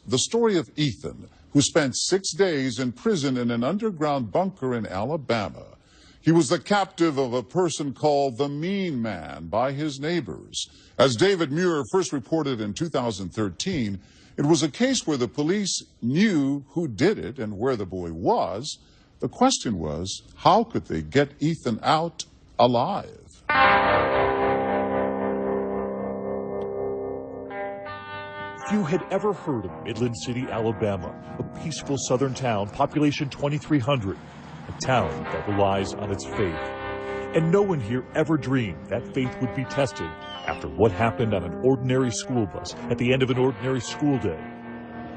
the story of Ethan, who spent 6 days in prison in an underground bunker in Alabama. He was the captive of a person called the Mean Man by his neighbors. As David Muir first reported in 2013, it was a case where the police knew who did it and where the boy was. The question was, how could they get Ethan out alive? Few had ever heard of Midland City, Alabama, a peaceful southern town, population 2,300, a town that relies on its faith. And no one here ever dreamed that faith would be tested after what happened on an ordinary school bus at the end of an ordinary school day.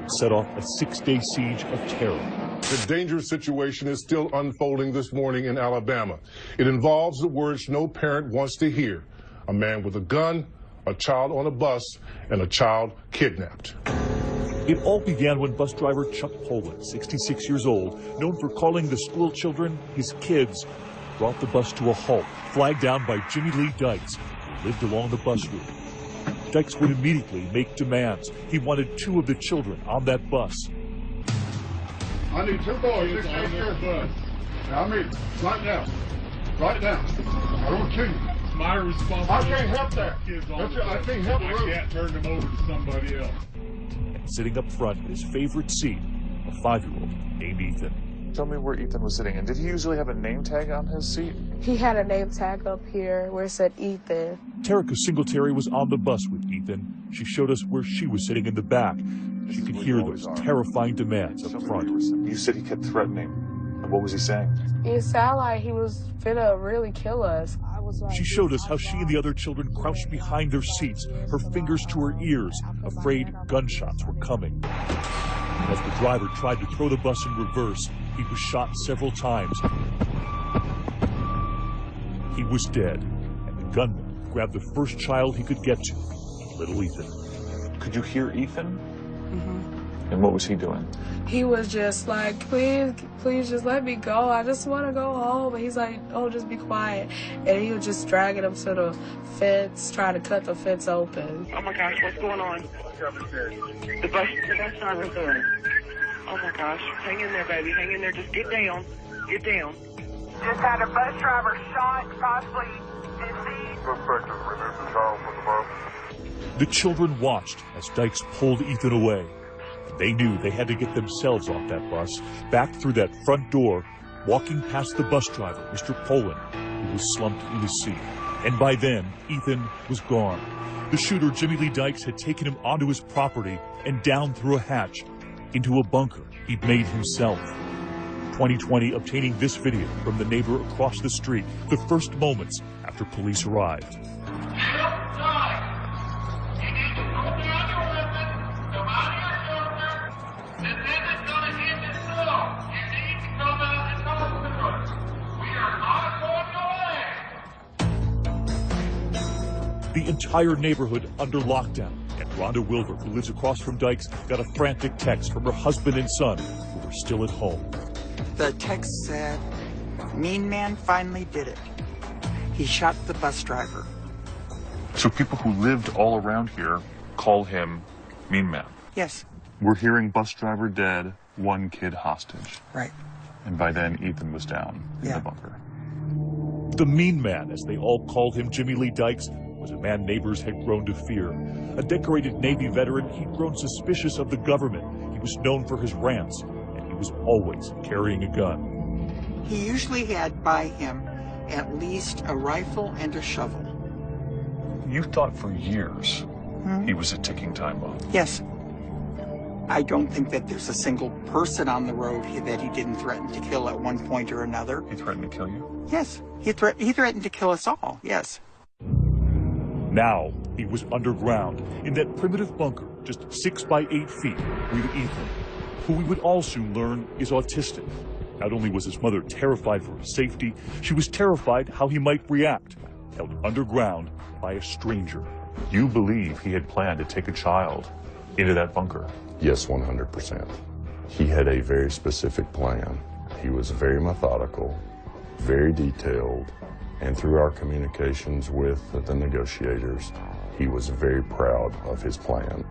It set off a 6-day siege of terror. The dangerous situation is still unfolding this morning in Alabama. It involves the words no parent wants to hear. A man with a gun, a child on a bus, and a child kidnapped. It all began when bus driver Chuck Poland, 66 years old, known for calling the school children his kids, brought the bus to a halt, flagged down by Jimmy Lee Dykes, who lived along the bus route. Dykes would immediately make demands. He wanted 2 of the children on that bus. I need 2 boys on this bus. I mean, right now. Right now. I don't want to kill you. It's my responsibility. I can't help that. I can't help I can't turn them over to somebody else. And sitting up front in his favorite seat, a 5-year-old named Ethan. Tell me where Ethan was sitting, and did he usually have a name tag on his seat? He had a name tag up here where it said Ethan. Terica Singletary was on the bus with Ethan. She showed us where she was sitting in the back. She could hear those terrifying demands up front. You said he kept threatening. And what was he saying? It sounded like he was finna really kill us. She showed us how she and the other children crouched behind their seats, her fingers to her ears, afraid gunshots were coming. And as the driver tried to throw the bus in reverse, he was shot several times. He was dead, and the gunman grabbed the first child he could get to, little Ethan. Could you hear Ethan? Mm-hmm. And what was he doing? He was just like, please just let me go. I just want to go home. And he's like, oh, just be quiet. And he was just dragging him to the fence, trying to cut the fence open. Oh my gosh, what's going on? The bus driver's there. Oh my gosh, hang in there, baby, hang in there. Just get down, get down. Just had a bus driver shot, possibly deceased. Suspect has removed the child from the bus. The children watched as Dykes pulled Ethan away. They knew they had to get themselves off that bus, back through that front door, walking past the bus driver, Mr. Poland, who was slumped in his seat. And by then, Ethan was gone. The shooter, Jimmy Lee Dykes, had taken him onto his property and down through a hatch into a bunker he'd made himself. 2020 obtaining this video from the neighbor across the street, the first moments after police arrived. The entire neighborhood under lockdown, and Rhonda Wilbur, who lives across from Dykes, got a frantic text from her husband and son, who were still at home. The text said, Mean Man finally did it. He shot the bus driver. So people who lived all around here call him Mean Man. Yes. We're hearing bus driver dead, 1 kid hostage. Right. And by then, Ethan was down in the bunker. The Mean Man, as they all called him, Jimmy Lee Dykes, was a man neighbors had grown to fear. A decorated Navy veteran, he'd grown suspicious of the government. He was known for his rants, and he was always carrying a gun. He usually had by him at least a rifle and a shovel. You thought for years he was a ticking time bomb. Yes. I don't think that there's a single person on the road that he didn't threaten to kill at one point or another. He threatened to kill you? Yes. He threatened to kill us all, yes. Now, he was underground, in that primitive bunker, just 6 by 8 feet, with Ethan, who we would all soon learn is autistic. Not only was his mother terrified for his safety, she was terrified how he might react, held underground by a stranger. You believe he had planned to take a child into that bunker? Yes, 100%. He had a very specific plan. He was very methodical, very detailed, and through our communications with the negotiators, he was very proud of his plan.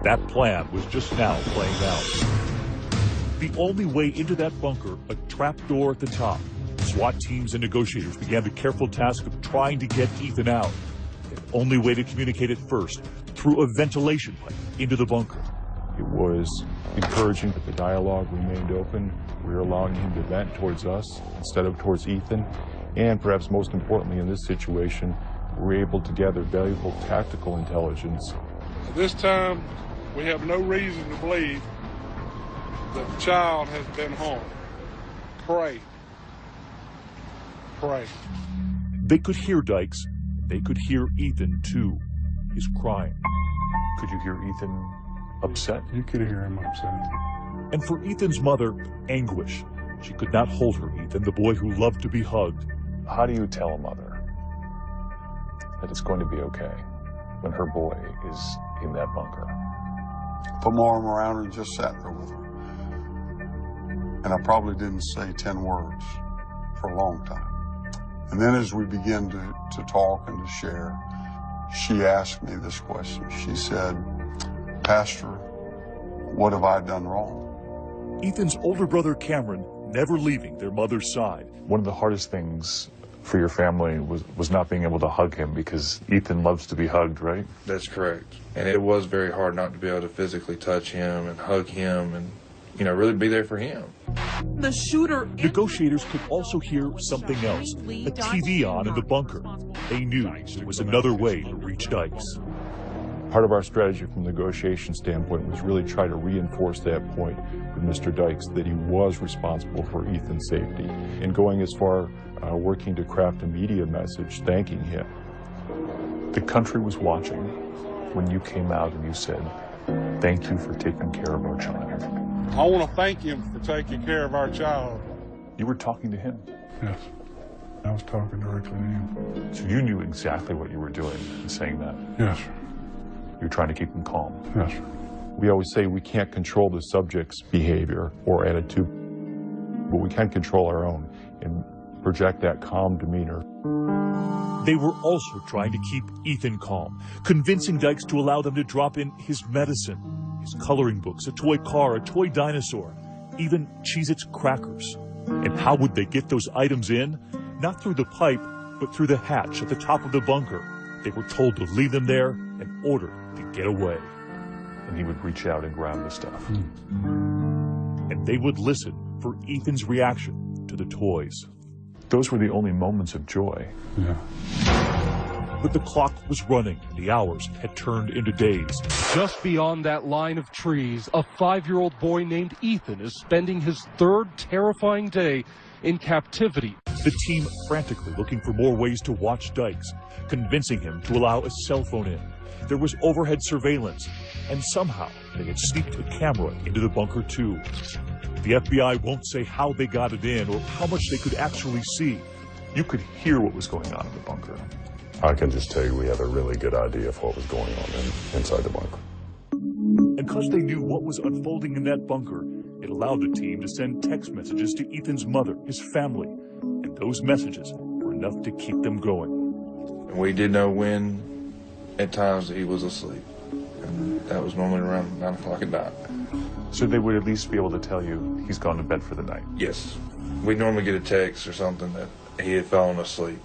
That plan was just now playing out. The only way into that bunker, a trap door at the top. SWAT teams and negotiators began the careful task of trying to get Ethan out. The only way to communicate at first, through a ventilation pipe into the bunker. It was encouraging that the dialogue remained open. We were allowing him to vent towards us instead of towards Ethan. And perhaps most importantly in this situation, we were able to gather valuable tactical intelligence. At this time, we have no reason to believe that the child has been harmed. Pray. Pray. They could hear Dykes. They could hear Ethan, too. He's crying. Could you hear Ethan upset? You could hear him upset. And for Ethan's mother, anguish. She could not hold her Ethan, the boy who loved to be hugged. How do you tell a mother that it's going to be okay when her boy is in that bunker? Put my arm around her and just sat there with her. And I probably didn't say 10 words for a long time. And then as we began to talk and to share, she asked me this question. She said, "Pastor, what have I done wrong?" Ethan's older brother, Cameron, never leaving their mother's side. One of the hardest things for your family was not being able to hug him, because Ethan loves to be hugged, right? That's correct. And it was very hard not to be able to physically touch him and hug him and, you know, really be there for him. The shooter. Negotiators could also hear something else, a TV on in the bunker. They knew there was another way to reach Dykes. Part of our strategy from a negotiation standpoint was really try to reinforce that point with Mr. Dykes, that he was responsible for Ethan's safety, and going as far working to craft a media message thanking him. The country was watching when you came out and you said, "Thank you for taking care of our child." I want to thank him for taking care of our child. You were talking to him? Yes. I was talking directly to him. So you knew exactly what you were doing in saying that? Yes. You were trying to keep him calm? Yes. We always say we can't control the subject's behavior or attitude, but we can control our own and project that calm demeanor. They were also trying to keep Ethan calm, convincing Dykes to allow them to drop in his medicine, his coloring books, a toy car, a toy dinosaur, even Cheez-Its crackers. And how would they get those items in? Not through the pipe, but through the hatch at the top of the bunker. They were told to leave them there and ordered to get away. And he would reach out and grab the stuff. And they would listen for Ethan's reaction to the toys. Those were the only moments of joy. Yeah. But the clock was running, and the hours had turned into days. Just beyond that line of trees, a 5-year-old boy named Ethan is spending his third terrifying day in captivity. The team frantically looking for more ways to watch Dykes, convincing him to allow a cell phone in. There was overhead surveillance, and somehow they had sneaked a camera into the bunker too. The FBI won't say how they got it in or how much they could actually see. You could hear what was going on in the bunker. I can just tell you we had a really good idea of what was going on inside the bunker. And because they knew what was unfolding in that bunker, it allowed the team to send text messages to Ethan's mother, his family, and those messages were enough to keep them going. And we did know when, at times, he was asleep. And that was normally around 9 o'clock at night. So they would at least be able to tell you he's gone to bed for the night? Yes. We'd normally get a text or something that he had fallen asleep.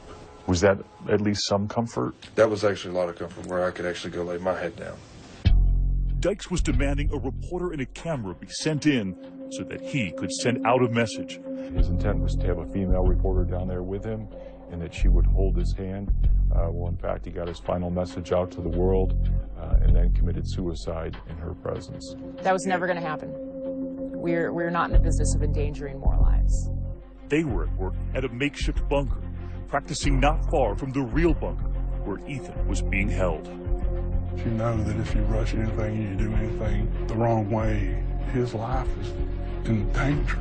Was that at least some comfort? That was actually a lot of comfort, where I could actually go lay my head down. Dykes was demanding a reporter and a camera be sent in so that he could send out a message. His intent was to have a female reporter down there with him and that she would hold his hand. Well, in fact, he got his final message out to the world and then committed suicide in her presence. That was never going to happen. We're not in the business of endangering more lives. They were at work at a makeshift bunker, practicing not far from the real bunker where Ethan was being held. You know that if you rush anything, you do anything the wrong way, his life is in danger.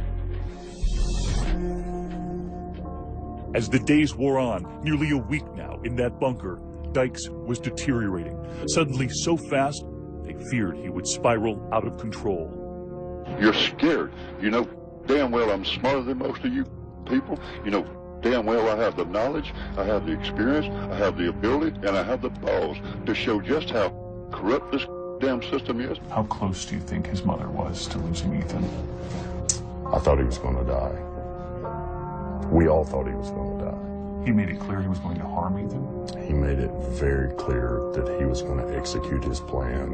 As the days wore on, nearly a week now in that bunker, Dykes was deteriorating, suddenly so fast they feared he would spiral out of control. You're scared. You know damn well I'm smarter than most of you people. You know damn well I have the knowledge, I have the experience, I have the ability, and I have the balls to show just how corrupt this damn system is. How close do you think his mother was to losing Ethan? I thought he was going to die. We all thought he was going to die. He made it clear he was going to harm Ethan? He made it very clear that he was going to execute his plan,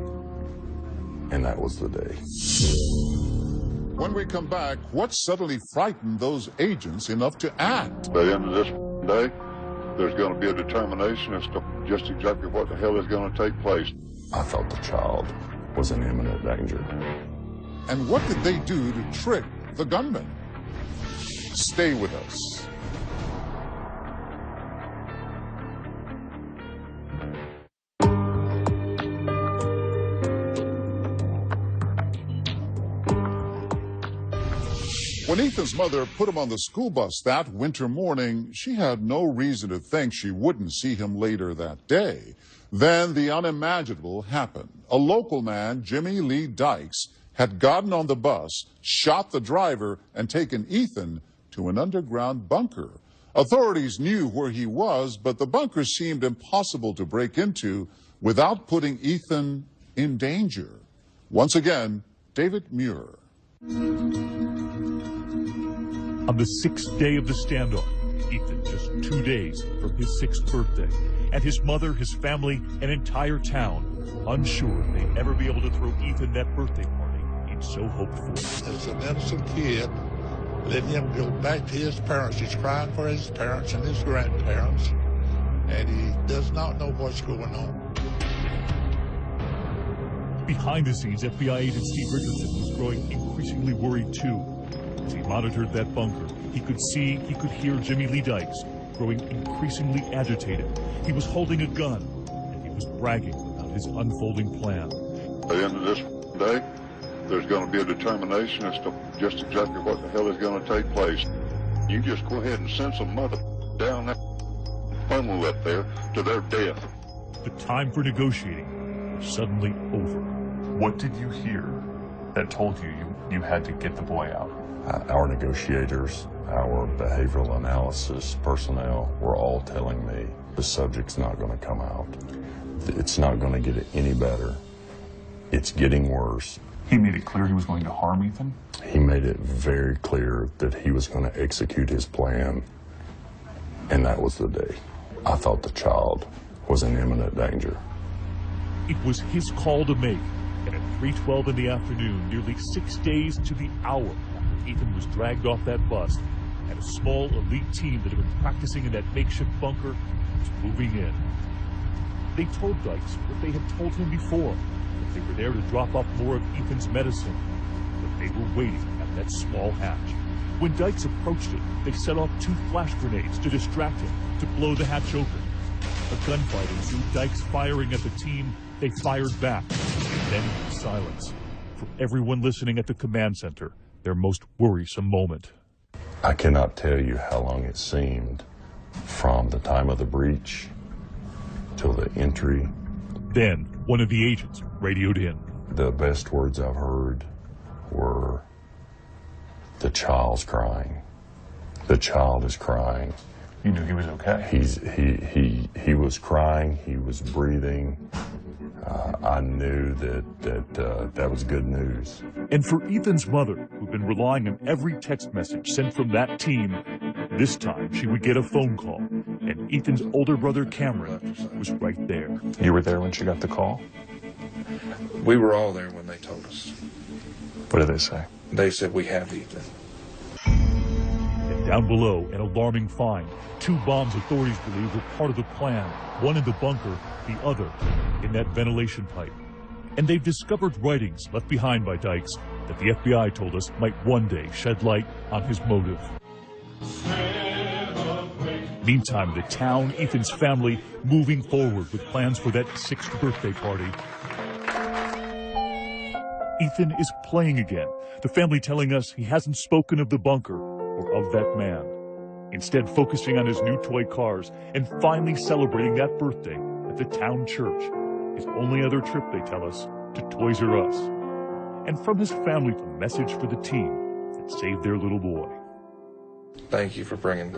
and that was the day. When we come back, what suddenly frightened those agents enough to act? By the end of this day, there's going to be a determination as to just exactly what the hell is going to take place. I thought the child was in imminent danger. And what did they do to trick the gunman? Stay with us. When Ethan's mother put him on the school bus that winter morning, she had no reason to think she wouldn't see him later that day. Then the unimaginable happened. A local man, Jimmy Lee Dykes, had gotten on the bus, shot the driver, and taken Ethan to an underground bunker. Authorities knew where he was, but the bunker seemed impossible to break into without putting Ethan in danger. Once again, David Muir. On the 6th day of the standoff, Ethan, just 2 days from his 6th birthday, and his mother, his family, an entire town, unsure if they'd ever be able to throw Ethan that birthday party he'd so hoped for. As an innocent kid, let him go back to his parents. He's crying for his parents and his grandparents, and he does not know what's going on. Behind the scenes, FBI agent Steve Richardson was growing increasingly worried too. As he monitored that bunker, he could see, he could hear Jimmy Lee Dykes growing increasingly agitated. He was holding a gun, and he was bragging about his unfolding plan. By the end of this day, there's going to be a determination as to just exactly what the hell is going to take place. You just go ahead and send some mother down that funnel up there to their death. The time for negotiating was suddenly over. What did you hear that told you you had to get the boy out? Our negotiators, our behavioral analysis personnel were all telling me the subject's not going to come out. It's not going to get any better. It's getting worse. He made it clear he was going to harm Ethan? He made it very clear that he was going to execute his plan, and that was the day. I thought the child was in imminent danger. It was his call to make, and at 3:12 in the afternoon, nearly 6 days to the hour after Ethan was dragged off that bus, and a small elite team that had been practicing in that makeshift bunker was moving in. They told Dykes what they had told him before, that they were there to drop off more of Ethan's medicine, but they were waiting at that small hatch. When Dykes approached it, they set off 2 flash grenades to distract him, to blow the hatch open. A gunfight ensued, Dykes firing at the team. They fired back, and then silence. For everyone listening at the command center, their most worrisome moment. I cannot tell you how long it seemed from the time of the breach till the entry. Then one of the agents radioed in. The best words I've heard were, "The child's crying. The child is crying." You knew he was okay? He was crying. He was breathing. I knew that was good news. And for Ethan's mother, who'd been relying on every text message sent from that team, this time she would get a phone call, and Ethan's older brother Cameron was right there. You were there when she got the call? We were all there when they told us. What did they say? They said, "We have Ethan." And down below, an alarming find. 2 bombs authorities believe were part of the plan. One in the bunker, the other in that ventilation pipe. And they've discovered writings left behind by Dykes that the FBI told us might one day shed light on his motive. Meantime, the town, Ethan's family, moving forward with plans for that 6th birthday party. Ethan is playing again, the family telling us he hasn't spoken of the bunker or of that man. Instead, focusing on his new toy cars and finally celebrating that birthday at the town church. His only other trip, they tell us, to Toys R Us. And from his family, the message for the team that saved their little boy. Thank you for bringing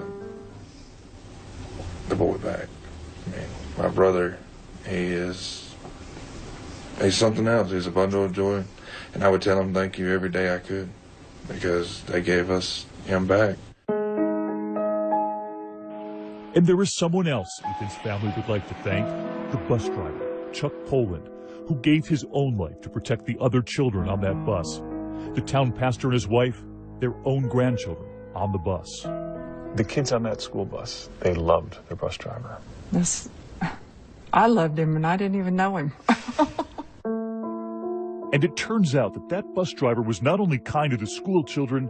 the boy back. I mean, my brother, he is he's something else. He's a bundle of joy. And I would tell him thank you every day I could, because they gave us him back. And there is someone else Ethan's family would like to thank, the bus driver, Chuck Poland, who gave his own life to protect the other children on that bus. The town pastor and his wife, their own grandchildren on the bus. The kids on that school bus, they loved their bus driver. I loved him, and I didn't even know him. And it turns out that that bus driver was not only kind to the school children,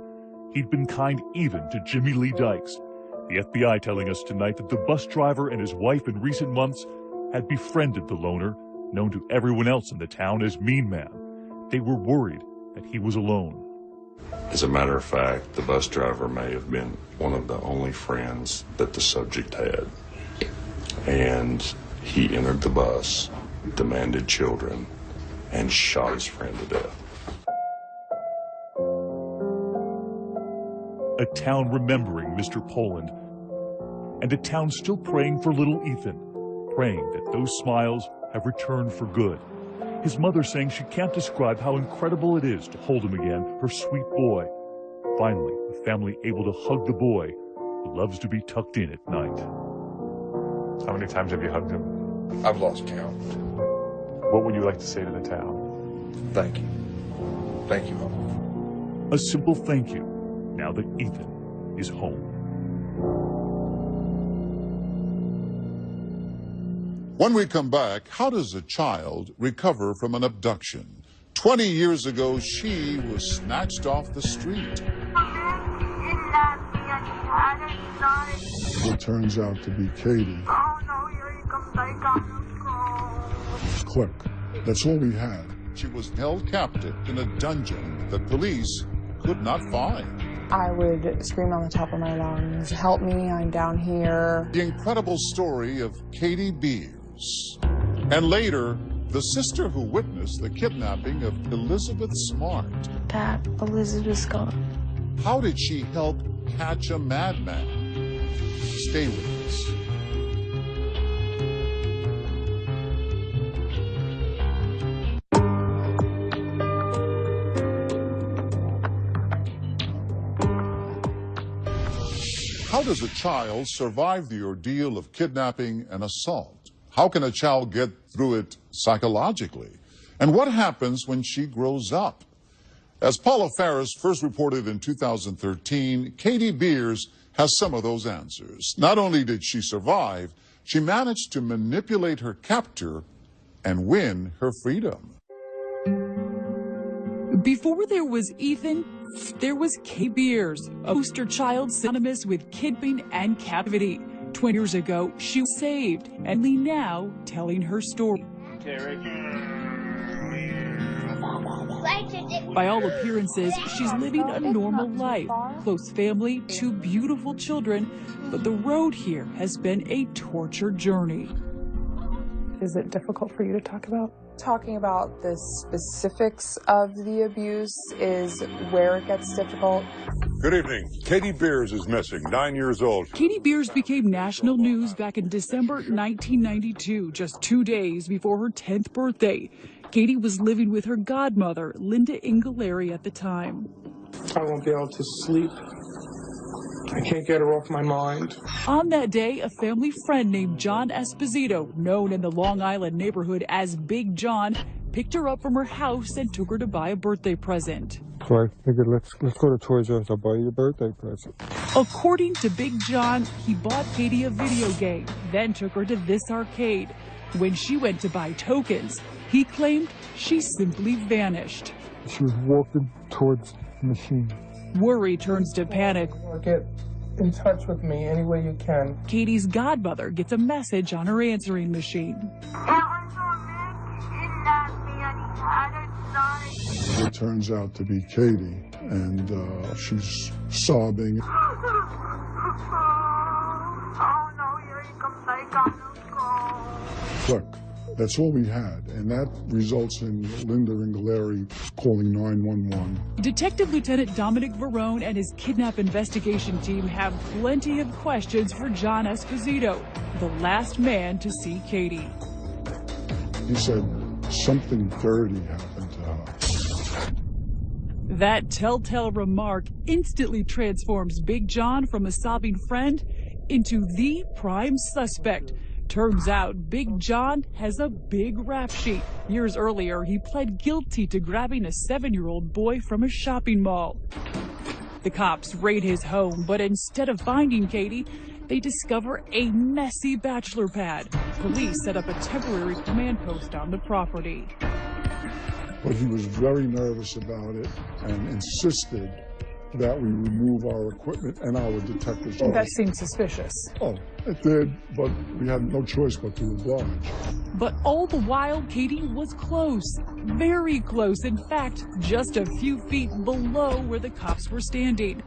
he'd been kind even to Jimmy Lee Dykes. The FBI telling us tonight that the bus driver and his wife in recent months had befriended the loner, known to everyone else in the town as Mean Man. They were worried that he was alone. As a matter of fact, the bus driver may have been one of the only friends that the subject had. And he entered the bus, demanded children, and shot his friend to death. A town remembering Mr. Poland, and a town still praying for little Ethan, praying that those smiles have returned for good. His mother saying she can't describe how incredible it is to hold him again, her sweet boy. Finally, the family able to hug the boy who loves to be tucked in at night. How many times have you hugged him? I've lost count. What would you like to say to the town? Thank you. Thank you, Mom. A simple thank you, now that Ethan is home. When we come back, how does a child recover from an abduction? 20 years ago, she was snatched off the street. It turns out to be Katie. Click. That's all we had. She was held captive in a dungeon that police could not find. I would scream on the top of my lungs, help me, I'm down here. The incredible story of Katie Beers. And later, the sister who witnessed the kidnapping of Elizabeth Smart. Dad, Elizabeth's gone. How did she help catch a madman? Stay with us. How does a child survive the ordeal of kidnapping and assault? How can a child get through it psychologically? And what happens when she grows up? As Paula Ferris first reported in 2013, Katie Beers has some of those answers. Not only did she survive, she managed to manipulate her captor and win her freedom. Before there was Ethan, there was Katie Beers, a poster child synonymous with kidnapping and captivity. 20 years ago, she was saved, and only now telling her story. By all appearances, she's living a normal life. Close family, 2 beautiful children, but the road here has been a torture journey. Is it difficult for you to talk about? Talking about the specifics of the abuse is where it gets difficult. Good evening. Katie Beers is missing, 9 years old. Katie Beers became national news back in December 1992, just 2 days before her 10th birthday. Katie was living with her godmother, Linda Ingalleri, at the time. I won't be able to sleep. I can't get her off my mind. On that day, a family friend named John Esposito, known in the Long Island neighborhood as Big John, picked her up from her house and took her to buy a birthday present. So I figured, let's go to Toys R Us. I'll buy you a birthday present. According to Big John, he bought Katie a video game, then took her to this arcade. When she went to buy tokens, he claimed she simply vanished. She was walking towards the machine. Worry turns to panic. Get in touch with me any way you can. Katie's godmother gets a message on her answering machine. It turns out to be Katie, and she's sobbing. Click. That's all we had, and that results in Linda Ingalleri calling 911. Detective Lieutenant Dominic Varone and his kidnap investigation team have plenty of questions for John Esposito, the last man to see Katie. He said, something dirty happened to her. That telltale remark instantly transforms Big John from a sobbing friend into the prime suspect. Turns out Big John has a big rap sheet. Years earlier, he pled guilty to grabbing a 7-year-old boy from a shopping mall. The cops raid his home, but instead of finding Katie, they discover a messy bachelor pad. Police set up a temporary command post on the property. But he was very nervous about it and insisted that we remove our equipment and our detectors. That seemed suspicious. Oh, it did, but we had no choice but to oblige. But all the while, Katie was close, very close. In fact, just a few feet below where the cops were standing.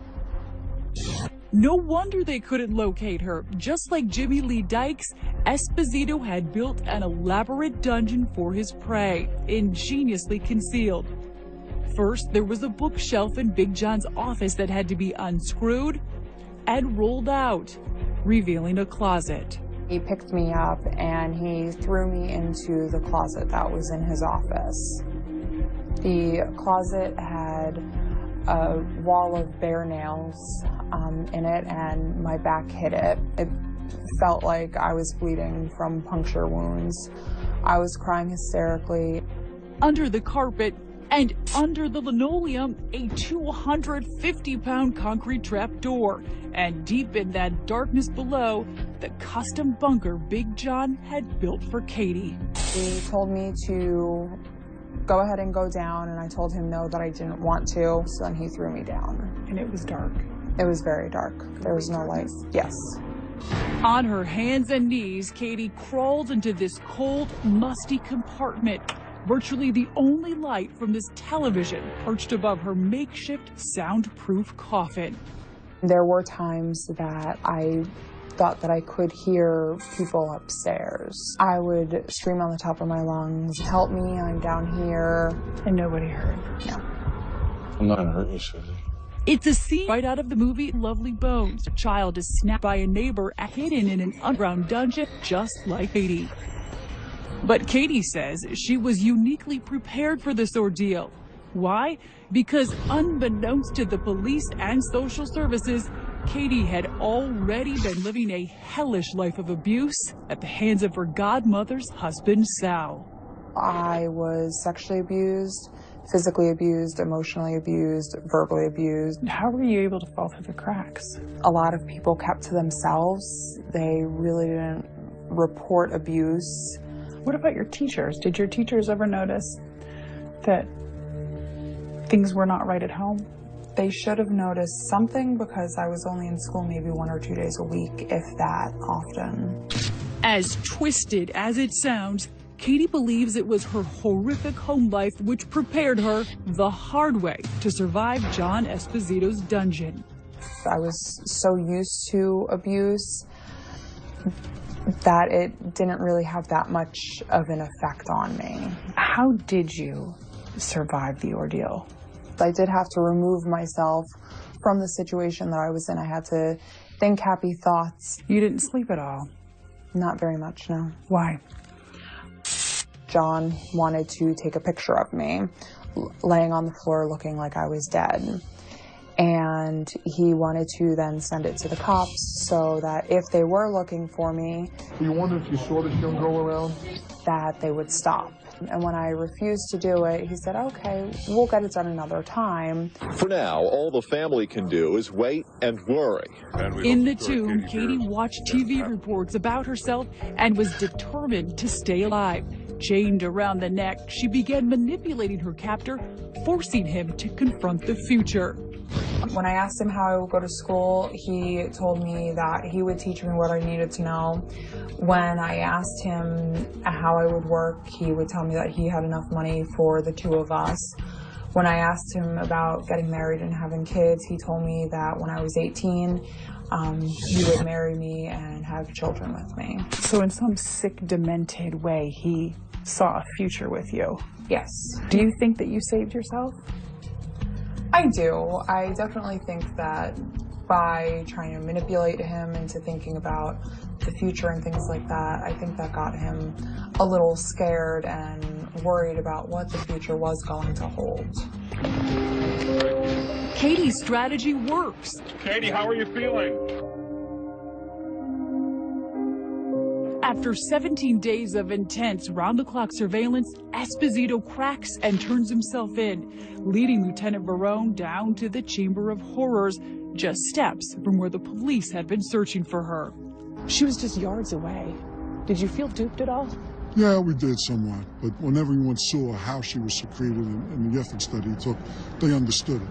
No wonder they couldn't locate her. Just like Jimmy Lee Dykes, Esposito had built an elaborate dungeon for his prey, ingeniously concealed. First, there was a bookshelf in Big John's office that had to be unscrewed and rolled out, revealing a closet. He picked me up and he threw me into the closet that was in his office. The closet had a wall of bare nails in it, and my back hit it. It felt like I was bleeding from puncture wounds. I was crying hysterically. Under the carpet and under the linoleum, a 250-pound concrete trap door. And deep in that darkness below, the custom bunker Big John had built for Katie. He told me to go ahead and go down, and I told him no, that I didn't want to, so then he threw me down. And it was dark. It was very dark. There was no light. Yes. On her hands and knees, Katie crawled into this cold, musty compartment. Virtually the only light from this television perched above her makeshift soundproof coffin. There were times that I thought that I could hear people upstairs. I would scream on the top of my lungs, "Help me, I'm down here." And nobody heard. No. I'm not gonna hurt you, Susie. It's a scene right out of the movie Lovely Bones. A child is snapped by a neighbor hidden in an underground dungeon just like Katie. But Katie says she was uniquely prepared for this ordeal. Why? Because unbeknownst to the police and social services, Katie had already been living a hellish life of abuse at the hands of her godmother's husband, Sal. I was sexually abused, physically abused, emotionally abused, verbally abused. How were you able to fall through the cracks? A lot of people kept to themselves. They really didn't report abuse. What about your teachers? Did your teachers ever notice that things were not right at home? They should have noticed something, because I was only in school maybe 1 or 2 days a week, if that often. As twisted as it sounds, Katie believes it was her horrific home life which prepared her the hard way to survive John Esposito's dungeon. I was so used to abuse that it didn't really have that much of an effect on me. How did you survive the ordeal? I did have to remove myself from the situation that I was in. I had to think happy thoughts. You didn't sleep at all? Not very much, no. Why? John wanted to take a picture of me laying on the floor looking like I was dead. And he wanted to then send it to the cops so that if they were looking for me, You wonder if you saw this young girl around? that they would stop. And when I refused to do it, he said, okay, we'll get it done another time. For now, all the family can do is wait and worry. In the tomb, Katie watched TV reports about herself and was determined to stay alive. Chained around the neck, she began manipulating her captor, forcing him to confront the future. When I asked him how I would go to school, he told me that he would teach me what I needed to know. When I asked him how I would work, he would tell me that he had enough money for the two of us. When I asked him about getting married and having kids, he told me that when I was 18, he would marry me and have children with me. So in some sick, demented way, he saw a future with you? Yes. Do you think that you saved yourself? I do. I definitely think that by trying to manipulate him into thinking about the future and things like that. I think that got him a little scared and worried about what the future was going to hold. Katie's strategy works. Katie, how are you feeling? After 17 days of intense round-the-clock surveillance, Esposito cracks and turns himself in, leading Lieutenant Verone down to the Chamber of Horrors, just steps from where the police had been searching for her. She was just yards away. Did you feel duped at all? Yeah, we did somewhat, but when everyone saw how she was secreted and the efforts that he took, they understood it.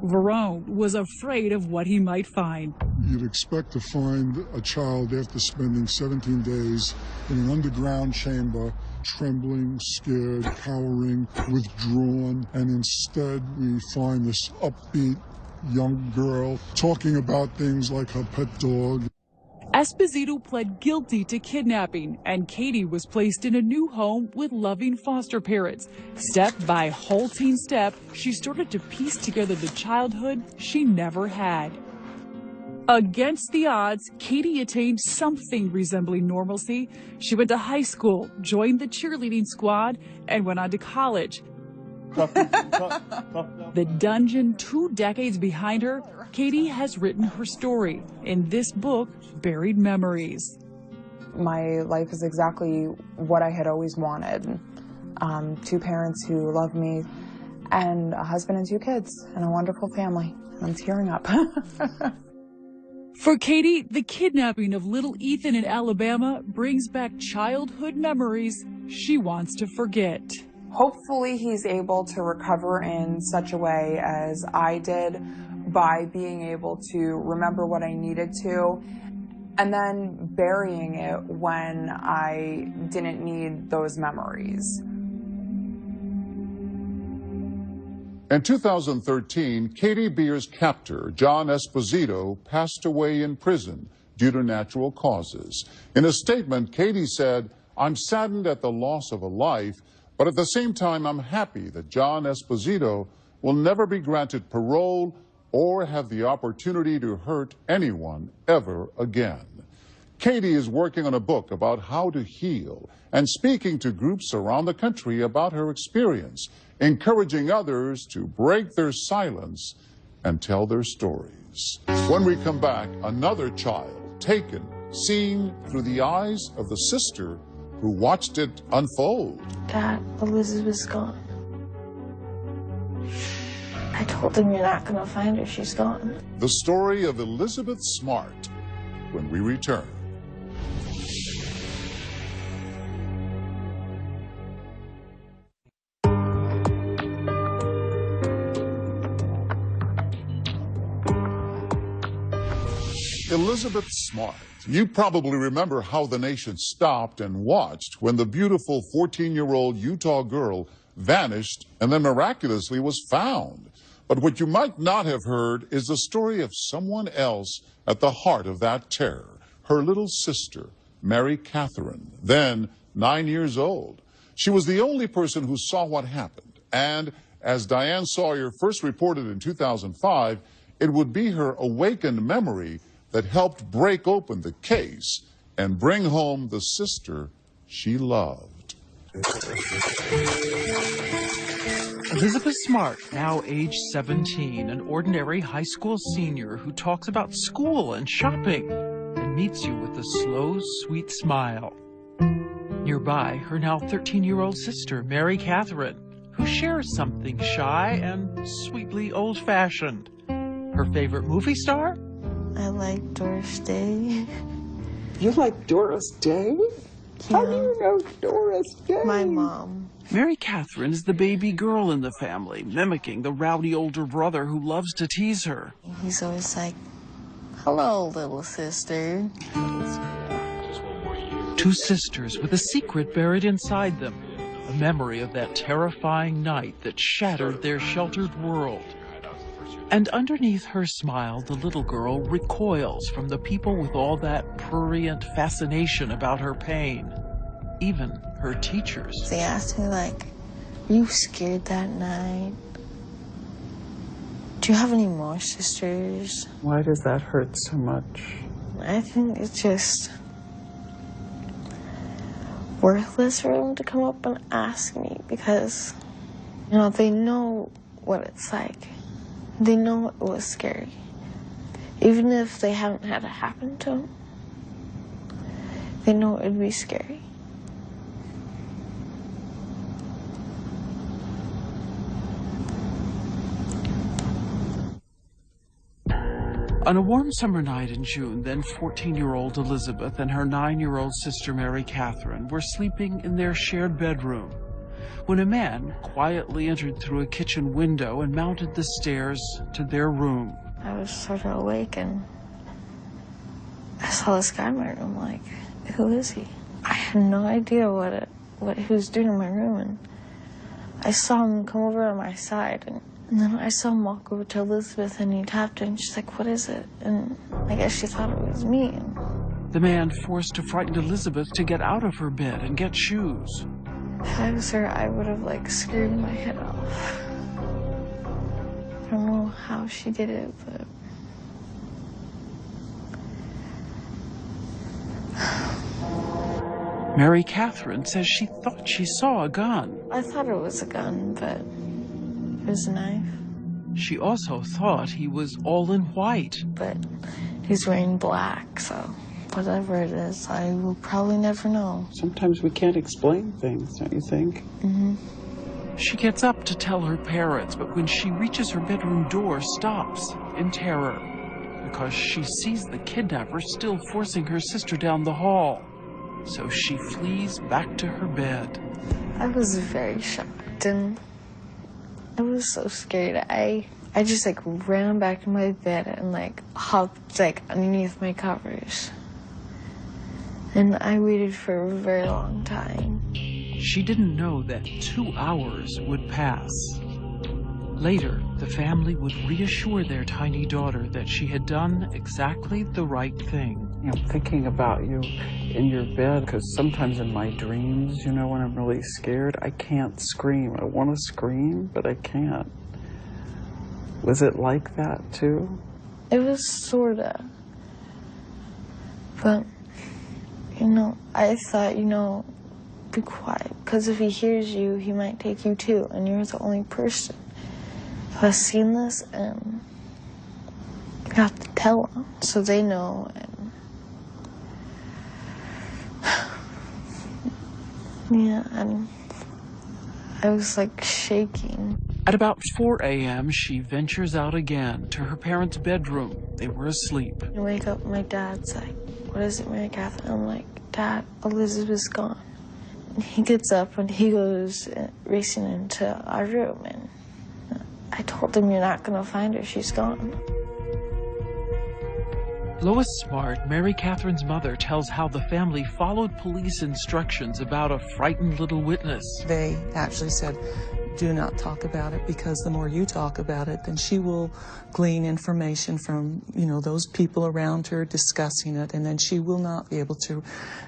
Verone was afraid of what he might find. You'd expect to find a child after spending 17 days in an underground chamber, trembling, scared, cowering, withdrawn, and instead we find this upbeat young girl talking about things like her pet dog. Esposito pled guilty to kidnapping, and Katie was placed in a new home with loving foster parents. Step by halting step, she started to piece together the childhood she never had. Against the odds, Katie attained something resembling normalcy. She went to high school, joined the cheerleading squad, and went on to college. The dungeon 2 decades behind her, Katie has written her story in this book, Buried Memories. My life is exactly what I had always wanted. 2 parents who love me, and a husband and 2 kids, and a wonderful family. I'm tearing up. For Katie, the kidnapping of little Ethan in Alabama brings back childhood memories she wants to forget. Hopefully he's able to recover in such a way as I did, by being able to remember what I needed to, and then burying it when I didn't need those memories. In 2013, Katie Beer's captor, John Esposito, passed away in prison due to natural causes. In a statement, Katie said, "I'm saddened at the loss of a life, but at the same time, I'm happy that John Esposito will never be granted parole or have the opportunity to hurt anyone ever again." Katie is working on a book about how to heal and speaking to groups around the country about her experience, encouraging others to break their silence and tell their stories. When we come back, another child taken, seen through the eyes of the sister who watched it unfold. Dad, Elizabeth's gone. I told them you're not going to find her. She's gone. The story of Elizabeth Smart when we return. Elizabeth Smart. You probably remember how the nation stopped and watched when the beautiful 14-year-old Utah girl vanished and then miraculously was found. But what you might not have heard is the story of someone else at the heart of that terror, her little sister, Mary Catherine, then 9 years old. She was the only person who saw what happened, and as Diane Sawyer first reported in 2005, it would be her awakened memory that helped break open the case and bring home the sister she loved. Elizabeth Smart, now age 17, an ordinary high school senior who talks about school and shopping and meets you with a slow, sweet smile. Nearby, her now 13-year-old sister, Mary Catherine, who shares something shy and sweetly old-fashioned. Her favorite movie star? I like Doris Day. You like Doris Day? Yeah. How do you know Doris Day? My mom. Mary Catherine is the baby girl in the family, mimicking the rowdy older brother who loves to tease her. He's always like, "Hello, little sister." 2 sisters with a secret buried inside them, a memory of that terrifying night that shattered their sheltered world. And underneath her smile, the little girl recoils from the people with all that prurient fascination about her pain, even her teachers. They asked me, like, "Were you scared that night? Do you have any more sisters?" Why does that hurt so much? I think it's just worthless for them to come up and ask me because, you know, they know what it's like. They know it was scary. Even if they haven't had it happen to them, they know it'd be scary. On a warm summer night in June, then 14-year-old Elizabeth and her 9-year-old sister Mary Catherine were sleeping in their shared bedroom when a man quietly entered through a kitchen window and mounted the stairs to their room. I was sort of awake and I saw this guy in my room, like, who is he? I had no idea what he was doing in my room, and I saw him come over on my side, and then I saw him walk over to Elizabeth and he tapped her and she's like, what is it? And I guess she thought it was me. The man forced a frightened Elizabeth to get out of her bed and get shoes. If I was her, I would have, like, screamed my head off. I don't know how she did it, but... Mary Catherine says she thought she saw a gun. I thought it was a gun, but it was a knife. She also thought he was all in white. But he's wearing black, so whatever it is, I will probably never know. Sometimes we can't explain things, don't you think? Mm-hmm. She gets up to tell her parents, but when she reaches her bedroom door, stops in terror because she sees the kidnapper still forcing her sister down the hall. So she flees back to her bed. I was very shocked and I was so scared. I just, like, ran back in my bed and, like, hopped, like, underneath my covers. And I waited for a very long time. She didn't know that 2 hours would pass. Later, the family would reassure their tiny daughter that she had done exactly the right thing. You know, thinking about you in your bed, because sometimes in my dreams, you know, when I'm really scared, I can't scream. I want to scream, but I can't. Was it like that, too? It was sorta. But, you know, I thought, you know, be quiet. Because if he hears you, he might take you too, and you're the only person who has seen this, and you have to tell them so they know. And yeah, and I was, like, shaking. At about 4 a.m., she ventures out again to her parents' bedroom. They were asleep. I wake up, my dad's like, what is it, Mary Catherine? I'm like, Dad, Elizabeth's gone. And he gets up and he goes racing into our room, and I told him, you're not going to find her, she's gone. Lois Smart, Mary Catherine's mother, tells how the family followed police instructions about a frightened little witness. They actually said, do not talk about it, because the more you talk about it, then she will glean information from, you know, those people around her discussing it, and then she will not be able to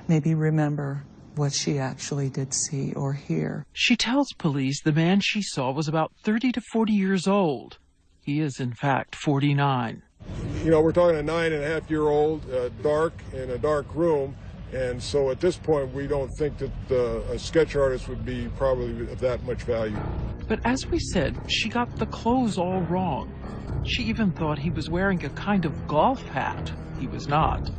maybe remember what she actually did see or hear. She tells police the man she saw was about 30 to 40 years old. He is, in fact, 49. You know, we're talking a 9.5-year-old, dark, in a dark room, and so at this point we don't think that a sketch artist would be probably of that much value. But as we said, she got the clothes all wrong. She even thought he was wearing a kind of golf hat. He was not.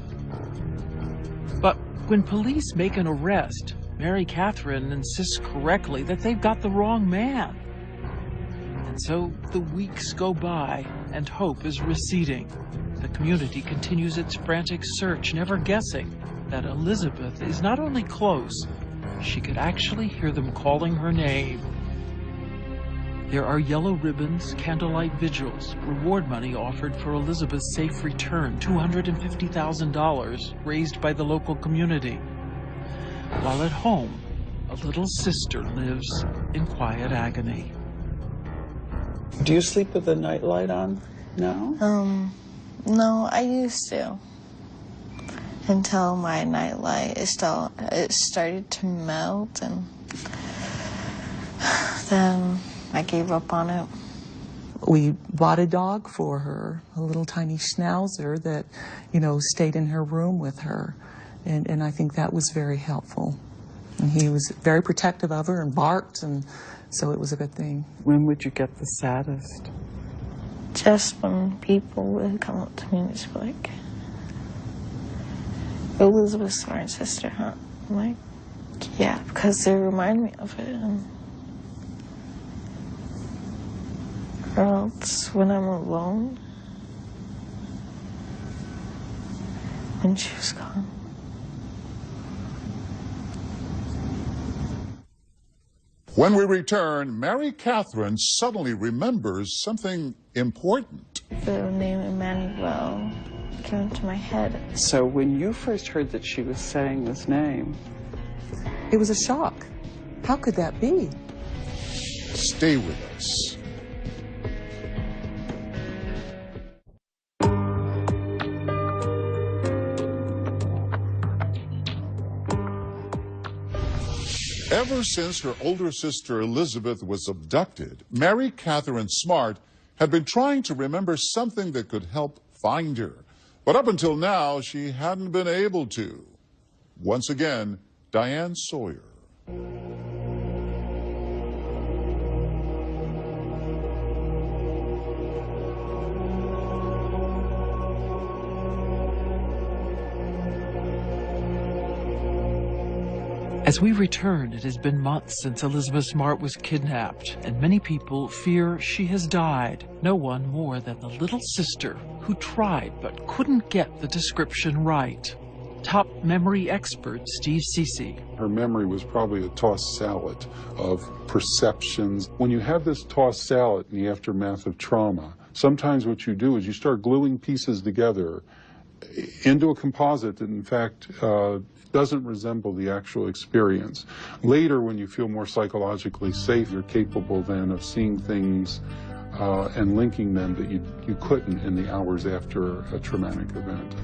But when police make an arrest, Mary Catherine insists correctly that they've got the wrong man. And so the weeks go by, and hope is receding. The community continues its frantic search, never guessing that Elizabeth is not only close, she could actually hear them calling her name. There are yellow ribbons, candlelight vigils, reward money offered for Elizabeth's safe return, $250,000 raised by the local community. While at home, a little sister lives in quiet agony. Do you sleep with the nightlight on now? No, I used to. Until my nightlight, it started to melt, and then I gave up on it. We bought a dog for her, a little tiny schnauzer that, you know, stayed in her room with her. And I think that was very helpful. And he was very protective of her and barked, and so it was a good thing. When would you get the saddest? Just when people would come up to me and just be like, Elizabeth Smart's sister, huh? I'm like, yeah, because they remind me of it. Or else when I'm alone, when she was gone. When we return, Mary Catherine suddenly remembers something important. The name Emmanuel came into my head. So when you first heard that she was saying this name, it was a shock. How could that be? Stay with us. Ever since her older sister Elizabeth was abducted, Mary Catherine Smart had been trying to remember something that could help find her. But up until now, she hadn't been able to. Once again, Diane Sawyer. As we return, it has been months since Elizabeth Smart was kidnapped, and many people fear she has died. No one more than the little sister who tried but couldn't get the description right. Top memory expert Steve Cece. Her memory was probably a tossed salad of perceptions. When you have this tossed salad in the aftermath of trauma, sometimes what you do is you start gluing pieces together into a composite that, in fact, doesn't resemble the actual experience. Later, when you feel more psychologically safe, you're capable then of seeing things and linking them that you couldn't in the hours after a traumatic event.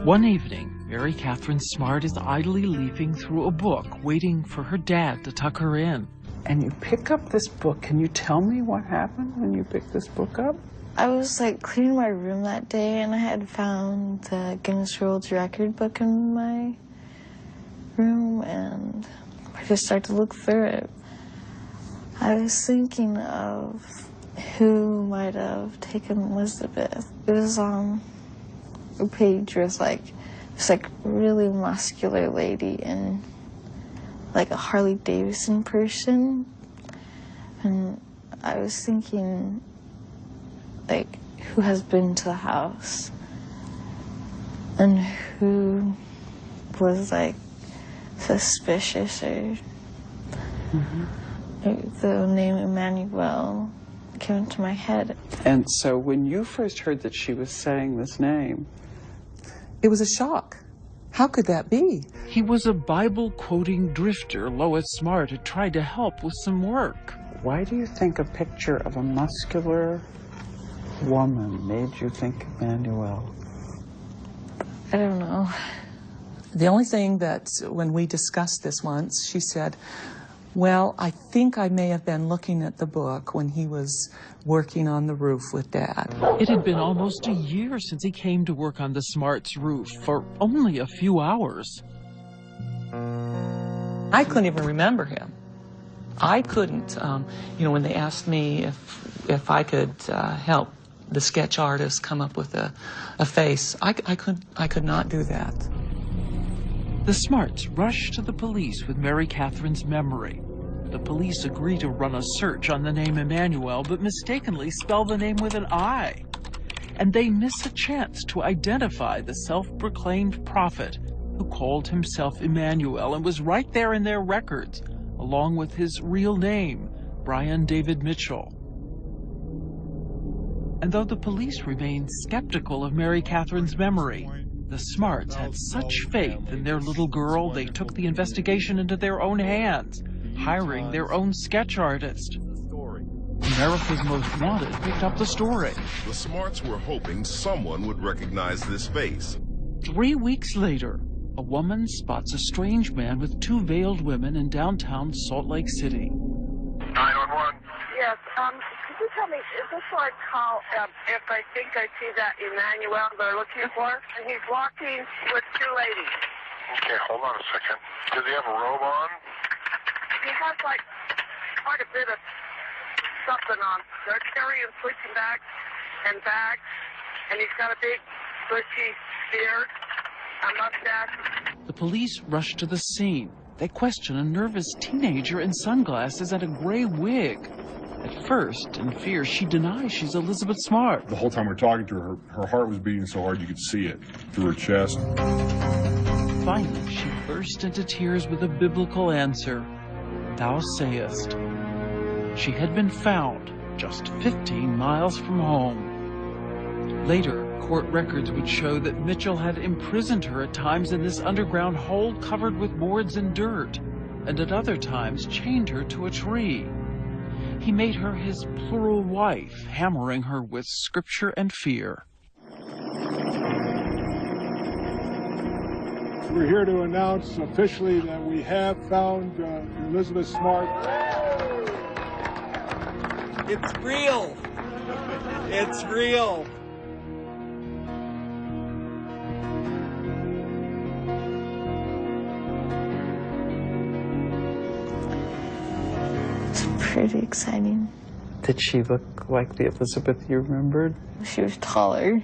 One evening, Mary Catherine Smart is idly leafing through a book, waiting for her dad to tuck her in. And you pick up this book. Can you tell me what happened when you picked this book up? I was like cleaning my room that day, and I had found the Guinness World Record book in my room, and I just started to look through it. I was thinking of who might have taken Elizabeth. It was on a page with this really muscular lady and like a Harley Davidson person, and I was thinking, like, who has been to the house and who was like suspicious, or the name Emmanuel came into my head. And so when you first heard that she was saying this name, it was a shock. How could that be? He was a Bible-quoting drifter Lois Smart had tried to help with some work. Why do you think a picture of a muscular woman made you think Emmanuel? I don't know. The only thing that when we discussed this once, she said, well, I think I may have been looking at the book when he was working on the roof with Dad. It had been almost a year since he came to work on the Smarts' roof for only a few hours. I couldn't even remember him. I couldn't, when they asked me if I could help the sketch artist come up with a face, I could not do that. The Smarts rushed to the police with Mary Catherine's memory. The police agree to run a search on the name Emmanuel, but mistakenly spell the name with an I. And they miss a chance to identify the self-proclaimed prophet who called himself Emmanuel and was right there in their records, along with his real name, Brian David Mitchell. And though the police remained skeptical of Mary Catherine's memory, the Smarts had such faith in their little girl, they took the investigation into their own hands, hiring their own sketch artist. America's Most Wanted picked up the story. The Smarts were hoping someone would recognize this face. 3 weeks later, a woman spots a strange man with two veiled women in downtown Salt Lake City. 911. Yes, could you tell me, is this like how, if I think I see that Emmanuel they're looking for? And he's walking with two ladies. Okay, hold on a second. Does he have a robe on? He has, like, quite a bit of something on. They're carrying sleeping bags and bags, and he's got a big, bushy beard, a mustache. The police rush to the scene. They question a nervous teenager in sunglasses and a gray wig. At first, in fear, she denies she's Elizabeth Smart. The whole time we're talking to her, her heart was beating so hard you could see it through her chest. Finally, she burst into tears with a biblical answer, "Thou sayest." She had been found just 15 miles from home. Later, court records would show that Mitchell had imprisoned her at times in this underground hole covered with boards and dirt, and at other times chained her to a tree. He made her his plural wife, hammering her with scripture and fear. We're here to announce officially that we have found Elizabeth Smart. It's real. It's real. It's pretty exciting. Did she look like the Elizabeth you remembered? She was taller.